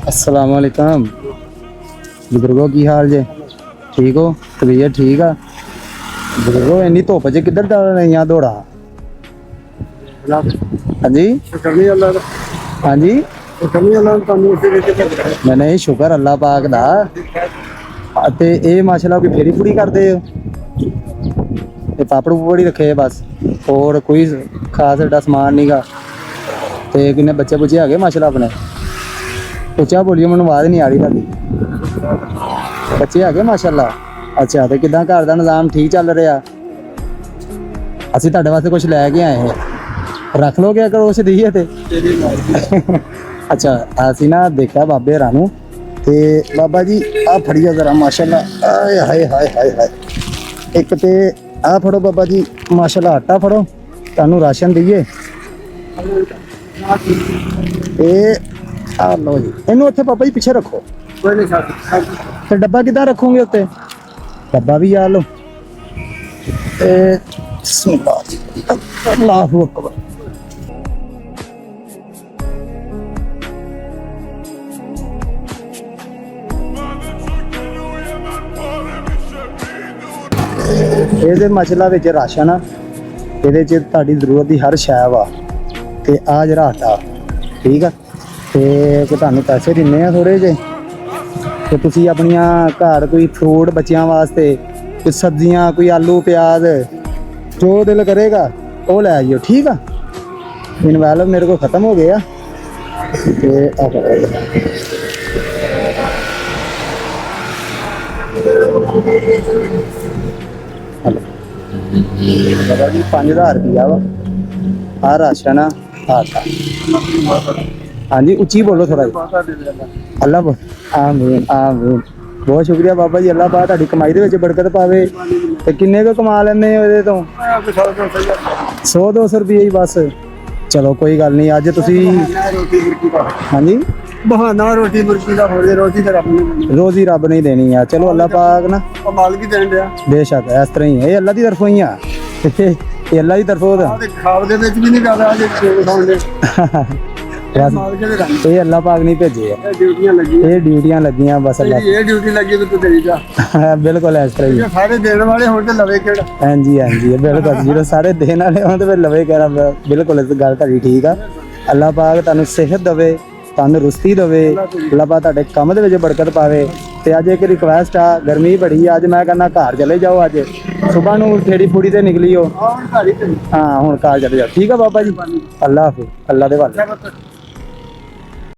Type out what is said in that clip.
अस्सलाम वालेकुम बुजुर्गो की हाल जे ठीक हो तबीयत ठीक आ बुजुर्गो इन्नी धुप च किधर जा रही दौड़ा हाँ जी हाँ जी नहीं शुक्र अल्लाह पाक दा ते ये माशाल्लाह कोई फेरी फूड़ी करदे हो ते पापड़ पूपड़ ही रखे बस और कोई खास एडा समान नहीं गा ते किन्ने बच्चे बुच्चे है माशाल्लाह अपने उच्चा बोलियो मैं आवाज नहीं आ रही ताड़ी बच्चे है माशाल्लाह अच्छा तो किदा घर का निज़ाम ठीक चल रहा असी तुहाडे वास्ते कुछ लैके आए हैं रख लो क्या करो उस दीए ते अच्छा असी ना देखा बाबे हरानू ते बाबा जी आ फड़िया जरा माशाल्लाह आए हाय हाय हाय हाय एक ते आ फड़ो बाबा जी माशाल्लाह आटा फड़ो तुहानू राशन दईए आ लो जी इनू उत्थे पापा जी पिछे रखो तो डब्बा किदा रखोगे उत्ते डब्बा भी आ लो अल्लाहु अकबर ਇਹਦੇ ਮਸਲਾ ਵਿੱਚ ਰਾਸ਼ਨ ਆ ਇਹਦੇ ਚ ਤੁਹਾਡੀ ਜ਼ਰੂਰਤ ਦੀ ਹਰ ਸ਼ੈ ਵਾ ਤੇ ਆ ਜਿਹੜਾ ਆਟਾ ਠੀਕ ਆ ਤੇ ਤੁਹਾਨੂੰ ਪੈਸੇ ਦਿੰਨੇ ਆ ਥੋੜੇ ਜਿਹੇ ਤੇ ਤੁਸੀਂ ਆਪਣੀਆਂ ਘਰ ਕੋਈ ਫਰੂਟ ਬੱਚਿਆਂ ਵਾਸਤੇ ਕੋਈ ਸਬਜ਼ੀਆਂ ਕੋਈ ਆਲੂ ਪਿਆਜ਼ ਜੋ ਦਿਲ ਕਰੇਗਾ ਉਹ ਲੈ ਆਇਓ ਠੀਕ ਆ ਇਨਵੈਲਪ ਮੇਰੇ ਕੋਲ ਖਤਮ ਹੋ ਗਏ ਆ ਤੇ बाबा जी 5000 रुपया वा आ राशन आता हाँ जी उच्ची बोलो थोड़ा अल्लाह आमीन आमीन बहुत शुक्रिया बाबा जी अल्लाह पाक तुहाडी कमाई दे विच बरकत पावे ते किन्ने को कमा लैंदे हो इहदे तो 100-200 रुपये ही बस चलो कोई गल नहीं अज तुसी हाँ जी बहाना रोटी मुर्गी का हो रोटी तो रब ने रोजी रब नहीं देनी है चलो अल्लाह पाक ना मालिक ही देन दिया बेशक इस तरह ही है ये अल्लाह की तरफों ही है ये अल्लाह की तरफों खाव दे विच भी नहीं कर रहा जे मालिक दे रंग ये अल्लाह पाक नहीं भेजे है ड्यूटियां लगियां बस अल्लाह ये ड्यूटी लगी तो तेरी जा बिल्कुल इस तरह ही सारे देने वाले हों ते लवे केड़ा हाँ जी बिल्कुल जो सारे देने वाले हों तो फिर लवे कहना बिल्कुल इस गल तुहाडी ठीक आ अल्लाह पाक तुहानू सेहत देवे तंदुरुस्ती देवे अल्लाह पाक तुहाडे काम दे विच बरकत पावे ते अज एक रिक्वेस्ट आ गर्मी बड़ी अज मैं कहना घर चले जाओ अज सुबह नूं फेरी फूड़ी ते निकलियो हाँ हुण घर चले जाओ ठीक है बाबा जी अल्लाह हाफिज़ अल्लाह दे हवाले।